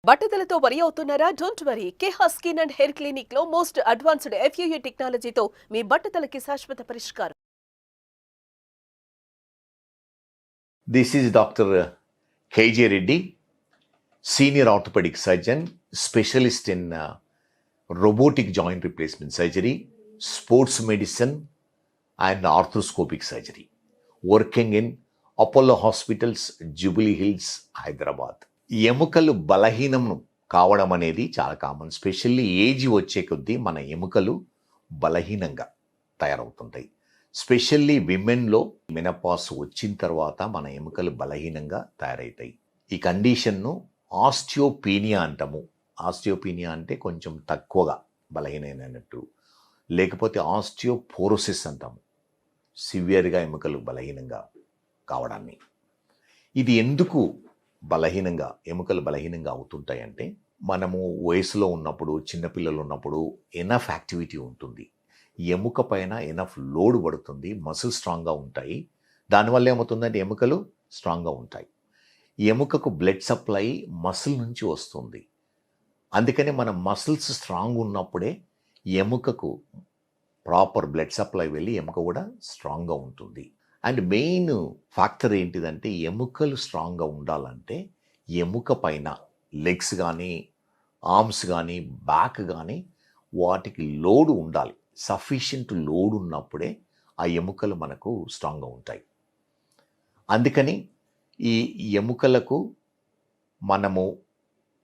బట్టతలతో వరి అవుతున్నారా? Don't worry. Keha skin and hair clinic లో మోస్ట్ అడ్వాన్స్డ్ FUE టెక్నాలజీతో మీ బట్టతలకి శాశ్వత పరిష్కారం. This is Dr. KJ Reddy, Senior Orthopedic Surgeon, Specialist in Robotic Joint Replacement Surgery, Sports Medicine and Arthroscopic Surgery, working in Apollo Hospitals, Jubilee Hills, Hyderabad. ఎముకలు బలహీనం కావడం అనేది చాలా common. Specially age వచ్చే కొద్దీ మన ఎముకలు బలహీనంగా తయారవుతుంటాయి. స్పెషల్లీ విమెన్లో మెనపాస్ వచ్చిన తర్వాత మన ఎముకలు బలహీనంగా తయారవుతాయి. ఈ కండిషన్ను ఆస్టియోపీనియా అంటాము. ఆస్టియోపీనియా అంటే కొంచెం తక్కువగా బలహీనమైనట్టు, లేకపోతే ఆస్టియోపోరోసిస్ అంటాము, సివియర్గా ఎముకలు బలహీనంగా కావడాన్ని. ఇది ఎందుకు ఎముకలు బలహీనంగా అవుతుంటాయంటే, మనము వయసులో ఉన్నప్పుడు, చిన్నపిల్లలు ఉన్నప్పుడు ఎనఫ్ యాక్టివిటీ ఉంటుంది, ఎముక పైన ఎనఫ్ లోడ్ పడుతుంది, మసిల్ స్ట్రాంగ్గా ఉంటాయి. దానివల్ల ఏమవుతుందంటే ఎముకలు స్ట్రాంగ్గా ఉంటాయి. ఎముకకు బ్లడ్ సప్లై మసిల్ నుంచి వస్తుంది. అందుకని మన మసిల్స్ స్ట్రాంగ్ ఉన్నప్పుడే ఎముకకు ప్రాపర్ బ్లడ్ సప్లై వెళ్ళి ఎముక కూడా స్ట్రాంగ్గా ఉంటుంది. అండ్ మెయిన్ ఫ్యాక్టర్ ఏంటిదంటే, ఎముకలు స్ట్రాంగ్గా ఉండాలంటే ఎముక పైన లెగ్స్ కానీ, ఆర్మ్స్ కానీ, బ్యాక్ కానీ వాటికి లోడ్ ఉండాలి. సఫిషియంట్ లోడ్ ఉన్నప్పుడే ఆ ఎముకలు మనకు స్ట్రాంగ్గా ఉంటాయి. అందుకని ఈ ఎముకలకు మనము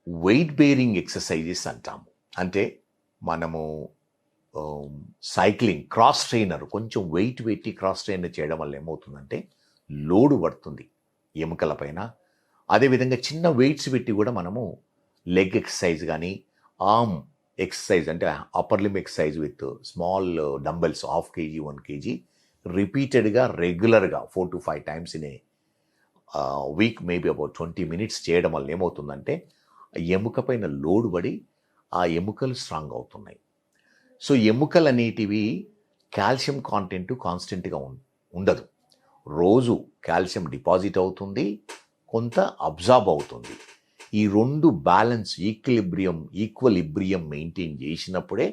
వెయిట్ బేరింగ్ ఎక్సర్సైజెస్ అంటాము. అంటే మనము సైక్లింగ్, క్రాస్ ట్రైనర్, కొంచెం వెయిట్ పెట్టి క్రాస్ ట్రైనర్ చేయడం వల్ల ఏమవుతుందంటే లోడు పడుతుంది ఎముకల పైన. అదేవిధంగా చిన్న వెయిట్స్ పెట్టి కూడా మనము లెగ్ ఎక్సర్సైజ్ కానీ, ఆర్మ్ ఎక్సర్సైజ్ అంటే upper లిమ్ exercise with small dumbbells 1/2 kg 1 kg రిపీటెడ్గా రెగ్యులర్గా 4 to 5 times in a week, maybe about 20 minutes చేయడం వల్ల ఏమవుతుందంటే ఎముక పైన లోడ్ పడి ఆ ఎముకలు స్ట్రాంగ్ అవుతున్నాయి. సో ఎముకలు అనేటివి కాల్షియం కాంటెంట్ కాన్స్టెంట్గా ఉండదు. రోజు కాల్షియం డిపాజిట్ అవుతుంది, కొంత అబ్జార్బ్ అవుతుంది. ఈ రెండు బ్యాలెన్స్, ఈక్వలిబ్రియం మెయింటైన్ చేసినప్పుడే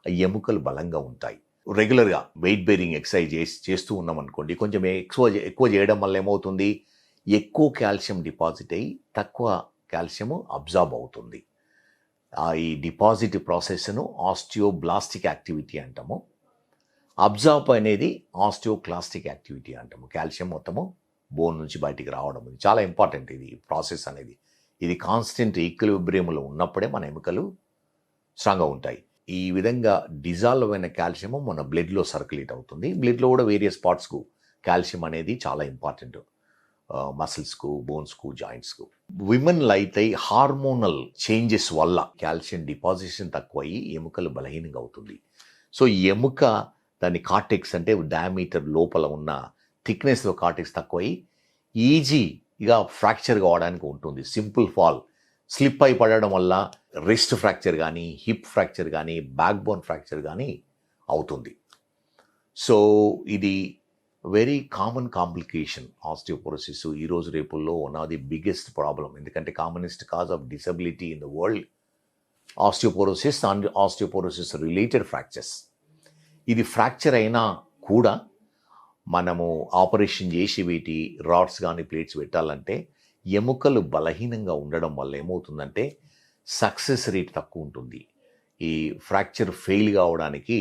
ఆ ఎముకలు బలంగా ఉంటాయి. రెగ్యులర్గా వెయిట్ బేరింగ్ ఎక్సర్సైజ్ చేస్తూ ఉన్నాం అనుకోండి, కొంచెం ఎక్కువ చేయడం వల్ల ఏమవుతుంది, ఎక్కువ కాల్షియం డిపాజిట్ అయ్యి తక్కువ కాల్షియం అబ్జార్బ్ అవుతుంది. ఈ డిపాజిట్ ప్రాసెస్ను ఆస్టియోబ్లాస్టిక్ యాక్టివిటీ అంటాము. అబ్జార్బ్ అనేది ఆస్టియోక్లాస్టిక్ యాక్టివిటీ అంటాము. కాల్షియం మొత్తము బోన్ నుంచి బయటికి రావడం, ఇది చాలా ఇంపార్టెంట్. ఇది ప్రాసెస్ అనేది ఇది కాన్స్టెంట్ ఈక్విలిబ్రియంలో ఉన్నప్పుడే మన ఎముకలు స్ట్రాంగ్గా ఉంటాయి. ఈ విధంగా డిజాల్వ్ అయిన కాల్షియం మన బ్లడ్లో సర్క్యులేట్ అవుతుంది. బ్లడ్లో కూడా వేరియస్ పార్ట్స్కు కాల్షియం అనేది చాలా ఇంపార్టెంట్, మసిల్స్కు, బోన్స్కు, జాయింట్స్కు. విమెన్లో అయితే హార్మోనల్ చేంజెస్ వల్ల కాల్షియం డిపాజిషన్ తక్కువయ్యి ఎముకలు బలహీనంగా అవుతుంది. సో ఎముక దాని కార్టెక్స్ అంటే డయామీటర్ లోపల ఉన్న థిక్నెస్లో కార్టెక్స్ తక్కువయ్యి ఈజీగా ఫ్రాక్చర్ కావడానికి ఉంటుంది. సింపుల్ ఫాల్, స్లిప్ అయి పడడం వల్ల రిస్ట్ ఫ్రాక్చర్ కానీ, హిప్ ఫ్రాక్చర్ కానీ, బ్యాక్ బోన్ ఫ్రాక్చర్ కానీ అవుతుంది. సో ఇది వెరీ కామన్ కాంప్లికేషన్ ఆస్టియోపోరోసిస్. ఈరోజు రేపుల్లో one of the biggest problem. ఎందుకంటే commonest cause of disability in the world osteoporosis and osteoporosis related fractures. ఇది ఫ్రాక్చర్ అయినా కూడా మనము ఆపరేషన్ చేసి వీటి రాడ్స్ కానీ ప్లేట్స్ పెట్టాలంటే ఎముకలు బలహీనంగా ఉండడం వల్ల ఏమవుతుందంటే సక్సెస్ రేట్ తక్కువ ఉంటుంది. ఈ ఫ్రాక్చర్ ఫెయిల్ కావడానికి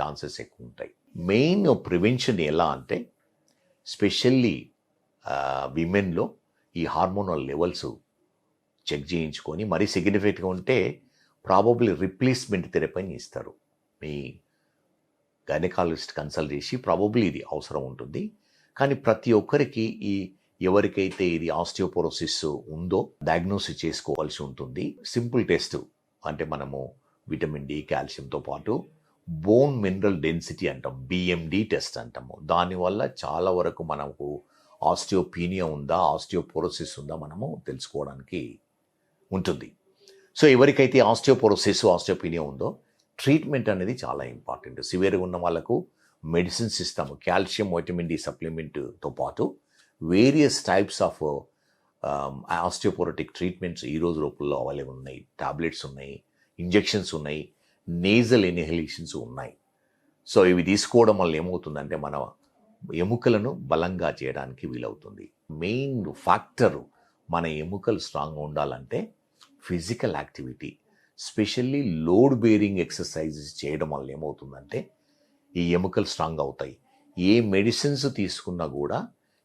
ఛాన్సెస్ ఎక్కువ ఉంటాయి. మెయిన్ ప్రివెన్షన్ ఎలా అంటే, స్పెషల్లీ విమెన్లో ఈ హార్మోనల్ లెవెల్స్ చెక్ చేయించుకొని, మరీ సిగ్నిఫికెంట్గా ఉంటే ప్రాబబ్లీ రిప్లేస్మెంట్ థెరపీని ఇస్తారు. మీ గైనకాలజిస్ట్ కన్సల్ట్ చేసి ప్రాబబ్లీ ఇది అవసరం ఉంటుంది. కానీ ప్రతి ఒక్కరికి ఎవరికైతే ఇది ఆస్టియోపోరోసిస్ ఉందో డయాగ్నోసిస్ చేసుకోవాల్సి ఉంటుంది. సింపుల్ టెస్ట్ అంటే మనము విటమిన్ డి, కాల్షియంతో పాటు బోన్ మినరల్ డెన్సిటీ అంటాం, BMD టెస్ట్ అంటాము. దానివల్ల చాలా వరకు మనకు ఆస్టియోపీనియా ఉందా, ఆస్టియోపోరోసిస్ ఉందా మనము తెలుసుకోవడానికి ఉంటుంది. సో ఎవరికైతే ఆస్టియోపోరోసిస్, ఆస్టియోపీనియా ఉందో ట్రీట్మెంట్ అనేది చాలా ఇంపార్టెంట్. సివియర్గా ఉన్న వాళ్ళకు మెడిసిన్స్ ఇస్తాము. కాల్షియం, వైటమిన్ డి సప్లిమెంట్తో పాటు various types of osteoporotic treatments ఈ రోజు రూపంలో అవైలబుల్ ఉన్నాయి. టాబ్లెట్స్ ఉన్నాయి, ఇంజెక్షన్స్ ఉన్నాయి, నేజల్ ఇన్హలేషన్స్ ఉన్నాయి. సో ఇవి తీసుకోవడం వల్ల ఏమవుతుందంటే మన ఎముకలను బలంగా చేయడానికి వీలవుతుంది. మెయిన్ ఫ్యాక్టర్ మన ఎముకలు స్ట్రాంగ్గా ఉండాలంటే physical activity, specially load bearing exercises చేయడం వల్ల ఏమవుతుందంటే ఈ ఎముకలు స్ట్రాంగ్ అవుతాయి. ఏ మెడిసిన్స్ తీసుకున్నా కూడా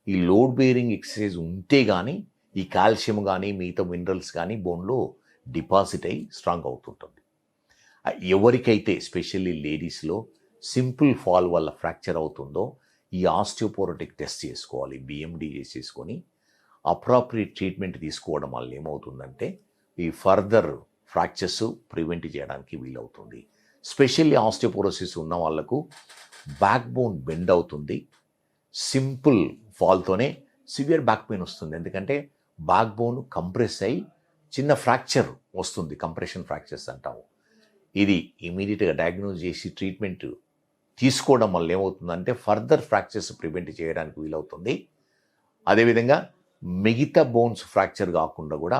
ఈ లోడ్ బేరింగ్ ఎక్సర్సైజ్ ఉంటే కానీ ఈ కాల్షియం కానీ మిగతా మినరల్స్ కానీ బోన్లో డిపాజిట్ అయ్యి స్ట్రాంగ్ అవుతుంటుంది. ఎవరికైతే స్పెషల్లీ లేడీస్లో సింపుల్ ఫాల్ వల్ల ఫ్రాక్చర్ అవుతుందో ఈ ఆస్టియోపోరోటిక్ టెస్ట్ చేసుకోవాలి. బిఎండి చేసేసుకొని అప్రాప్రియేట్ ట్రీట్మెంట్ తీసుకోవడం వల్ల ఏమవుతుందంటే ఈ ఫర్దర్ ఫ్రాక్చర్స్ ప్రివెంట్ చేయడానికి వీలవుతుంది. స్పెషల్లీ ఆస్టియోపోరోసిస్ ఉన్న వాళ్ళకు బ్యాక్ బోన్ బెండ్ అవుతుంది. సింపుల్ ఫాల్తోనే సివియర్ బ్యాక్ పెయిన్ వస్తుంది. ఎందుకంటే బ్యాక్ బోన్ కంప్రెస్ అయ్యి చిన్న ఫ్రాక్చర్ వస్తుంది, కంప్రెషన్ ఫ్రాక్చర్స్ అంటాము. ఇది ఇమీడియట్గా డయాగ్నోజ్ చేసి ట్రీట్మెంట్ తీసుకోవడం వల్ల ఏమవుతుందంటే ఫర్దర్ ఫ్రాక్చర్స్ ప్రివెంట్ చేయడానికి వీలవుతుంది. అదేవిధంగా మిగతా బోన్స్ ఫ్రాక్చర్ కాకుండా కూడా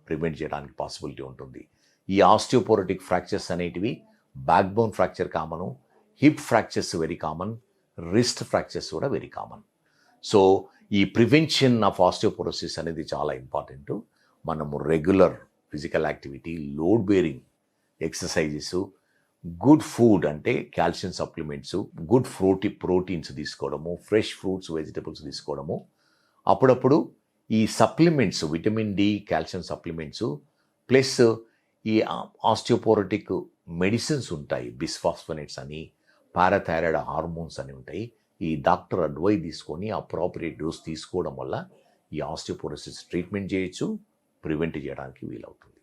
ప్రివెంట్ చేయడానికి పాసిబిలిటీ ఉంటుంది. ఈ ఆస్టియోపోరోటిక్ ఫ్రాక్చర్స్ అనేటివి back bone fracture common, hip fractures very common, wrist fractures కూడా వెరీ కామన్. సో ఈ ప్రివెన్షన్ ఆఫ్ ఆస్టియోపోరోసిస్ అనేది చాలా ఇంపార్టెంట్. మనము regular physical activity, load bearing exercises, good food అంటే కాల్షియం సప్లిమెంట్స్, గుడ్ ప్రోటీన్స్ తీసుకోవడము, fresh fruits vegetables తీసుకోవడము, అప్పుడప్పుడు ఈ supplements vitamin D, calcium supplements plus ఈ ఆస్టియోపోరోటిక్ మెడిసిన్స్ ఉంటాయి, బిస్ఫాస్ఫోనేట్స్ అని, పారాథైరాయిడ్ హార్మోన్స్ అని ఉంటాయి. ఈ డాక్టర్ అడ్వైస్ తీసుకొని అప్రాప్రియేట్ డోస్ తీసుకోవడం వల్ల ఈ ఆస్టియోపోరోసిస్ ట్రీట్మెంట్ చేయొచ్చు, ప్రివెంట్ చేయడానికి వీలవుతుంది.